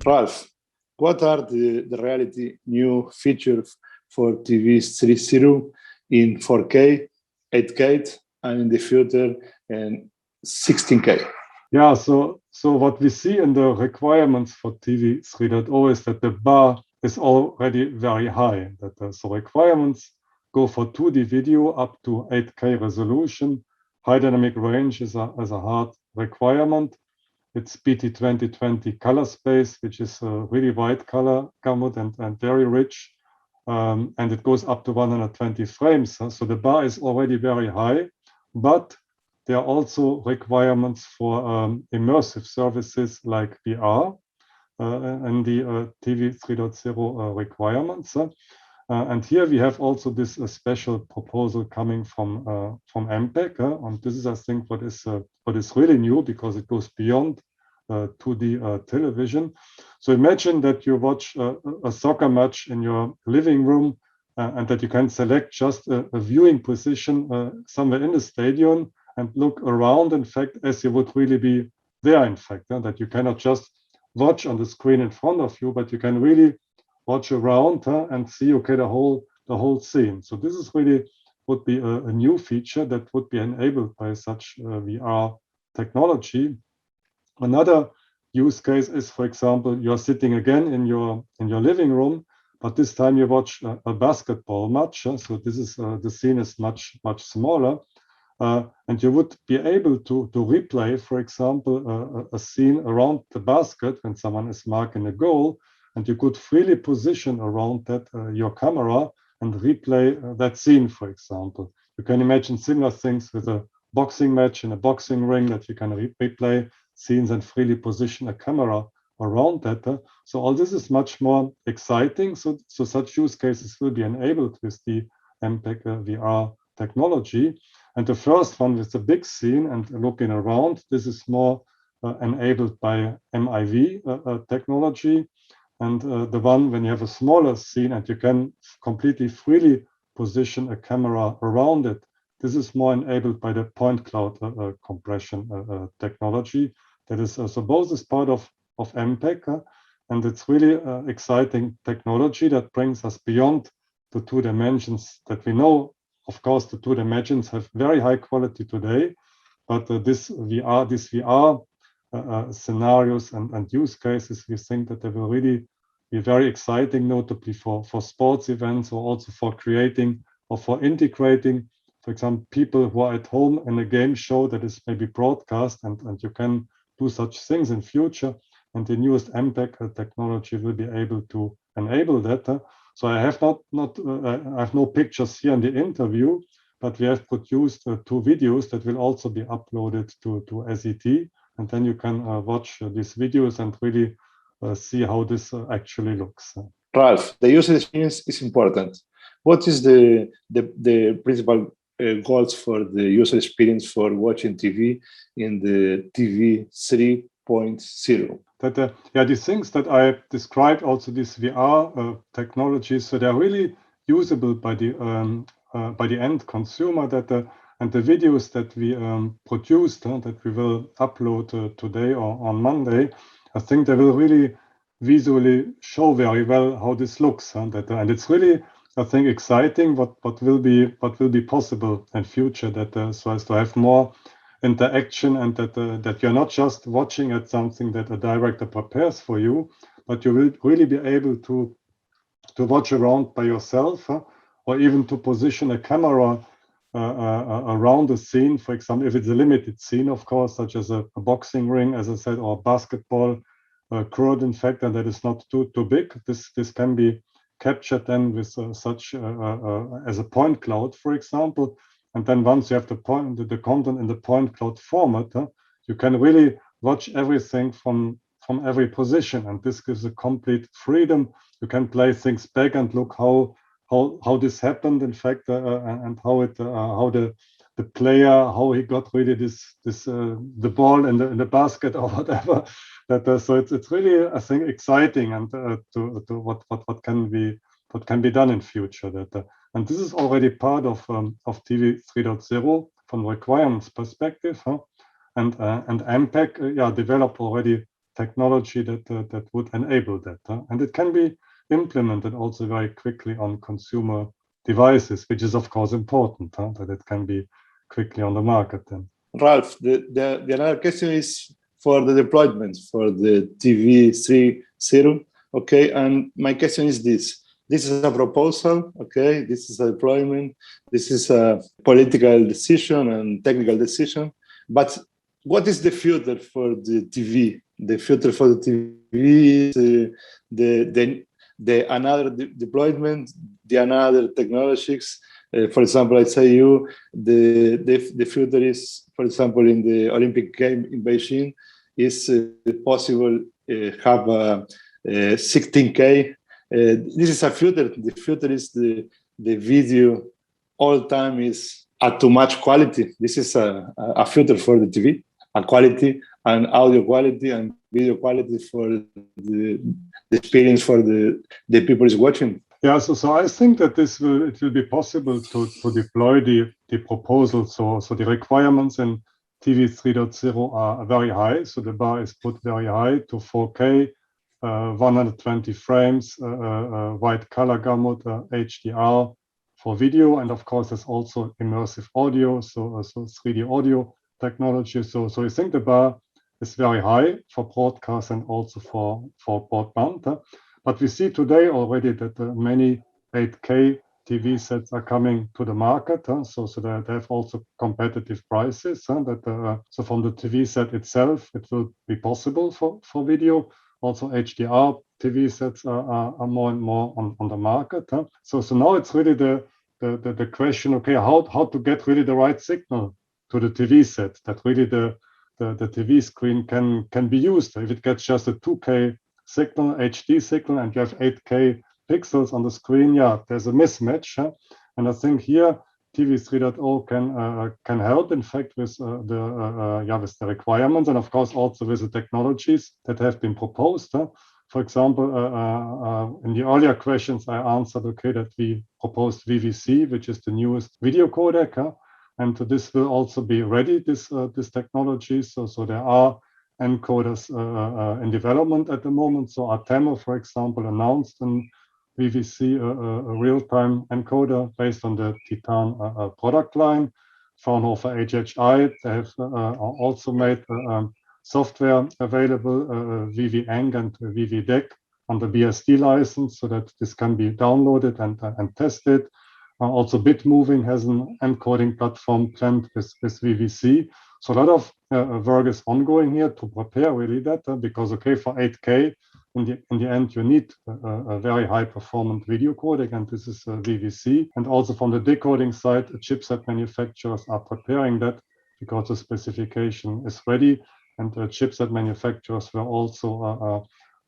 Ralf, what are the reality new features for TV 3.0 in 4K, 8K, and in the future and 16K? Yeah, so what we see in the requirements for TV 3.0 is that the bar is already very high. So requirements go for 2D video up to 8K resolution. High dynamic range is a hard requirement. It's Pt2 color space, which is a really wide color gamut and very rich. And it goes up to 120 frames. So the bar is already very high, but there are also requirements for immersive services like VR and the TV 3.0 requirements. And here we have also this special proposal coming from MPEG. And this is, I think, what is really new, because it goes beyond 2D television. So imagine that you watch a soccer match in your living room and that you can select just a viewing position somewhere in the stadium and look around, in fact, as you would really be there, in fact, that you cannot just watch on the screen in front of you, but you can really watch around and see, okay, the whole scene. So this is really would be a new feature that would be enabled by such VR technology. Another use case is, for example, you're sitting again in your living room, but this time you watch a basketball match. So this is the scene is much smaller, and you would be able to replay, for example, a scene around the basket when someone is marking a goal, and you could freely position around that your camera and replay that scene, for example. You can imagine similar things with a boxing match in a boxing ring, that you can replay scenes and freely position a camera around that. So all this is much more exciting. So such use cases will be enabled with the MPEG VR technology. And the first one with the big scene and looking around, this is more enabled by MIV technology. And the one when you have a smaller scene and you can completely freely position a camera around it, this is more enabled by the point cloud compression technology. That is so both is part of MPEG, and it's really exciting technology that brings us beyond the 2 dimensions that we know. Of course, the 2 dimensions have very high quality today, but this VR scenarios and use cases, we think that they will really be very exciting, notably for sports events, or also for creating or for integrating, for example, people who are at home in a game show that is maybe broadcast, and you can do such things in future. And the newest MPEG technology will be able to enable that. So I have I have no pictures here in the interview, but we have produced 2 videos that will also be uploaded to SET, and then you can watch these videos and really see how this actually looks. Ralf, the user experience is important. What is the principal goals for the user experience for watching TV in the TV 3.0? Yeah, these things that I described, also this VR technologies, so they're really usable by the end consumer. And the videos that we produced, that we will upload today or on Monday, I think they will really visually show very well how this looks. And it's really, I think, exciting what will be possible in future. So as to have more interaction, and that you're not just watching at something that a director prepares for you, but you will really be able to watch around by yourself, or even to position a camera around the scene. For example, if it's a limited scene, of course, such as a boxing ring, as I said, or a basketball court, in fact, and that is not too big. This can be captured then with such as a point cloud, for example. And then once you have the content in the point cloud format, you can really watch everything from every position, and this gives a complete freedom. You can play things back and look how this happened, in fact, and how the player, how he got really the ball in the basket or whatever. So it's really, I think, exciting, and to what can be done in future. And this is already part of TV 3.0 from requirements perspective, and MPEG developed already technology that would enable that. And it can be implemented also very quickly on consumer devices, which is of course important, that it can be quickly on the market then. Ralf, the another question is for the deployment for the TV 3.0. Okay, and my question is this. This is a proposal, okay? This is a deployment. This is a political decision and technical decision. But what is the future for the TV? The future for the TV is the another deployment, the another technologies. For example, I say you, the future is, for example, in the Olympic game in Beijing, is possible have a 16K. This is a future. The future is the video all time is at too much quality. This is a future for the TV, a quality and audio quality and video quality for the experience for the people is watching. Yeah, so I think that it will be possible to deploy the proposals. So the requirements in TV 3.0 are very high. So the bar is put very high to 4K, 120 frames, wide color gamut, HDR for video, and of course there's also immersive audio, so 3D audio technology. So I think the bar is very high for broadcast and also for broadband. But we see today already that many 8K TV sets are coming to the market, so they have also competitive prices. So from the TV set itself, it will be possible for video. Also HDR TV sets are more and more on the market. So now it's really the question, okay, how to get really the right signal to the TV set, that really the TV screen can be used. If it gets just a 2K signal, HD signal, and you have 8K pixels on the screen, yeah, there's a mismatch. And I think here TV 3.0 can help, in fact, with the requirements, and of course also with the technologies that have been proposed. For example, in the earlier questions I answered, okay, that we proposed VVC, which is the newest video codec, and this will also be ready, this technology. So there are encoders in development at the moment. So Atemo, for example, announced an VVC, a real-time encoder based on the Titan product line. Fraunhofer HHI, they have also made software available, VVEng and VVDEC on the BSD license, so that this can be downloaded and tested. Also Bitmoving has an encoding platform planned with VVC. So a lot of work is ongoing here to prepare really that, because okay, for 8K, in the end, you need a very high performant video codec, and this is VVC. And also from the decoding side, chipset manufacturers are preparing that because the specification is ready, and chipset manufacturers were also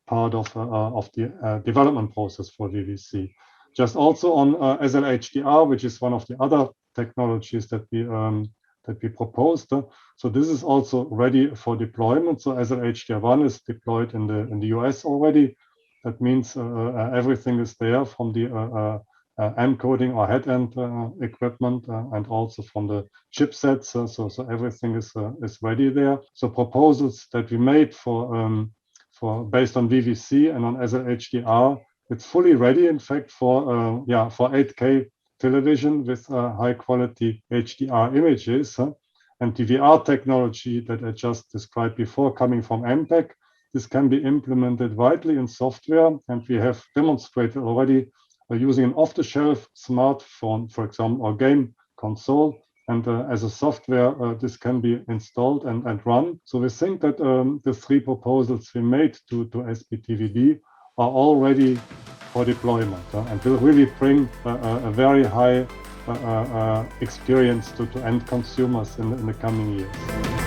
part of the development process for VVC. Just also on SLHDR, which is one of the other technologies that we proposed. So this is also ready for deployment. So SLHDR1 is deployed in the US already. That means everything is there from the encoding or head-end equipment and also from the chipsets. So everything is ready there. So proposals that we made for based on VVC and on SLHDR, it's fully ready, in fact, for 8K television with high quality HDR images. And the VR technology that I just described before, coming from MPEG, this can be implemented widely in software, and we have demonstrated already using an off-the-shelf smartphone, for example, or game console, and as a software, this can be installed and run. So we think that the three proposals we made to SBTVD are all ready for deployment, and will really bring a very high experience to end consumers in the coming years.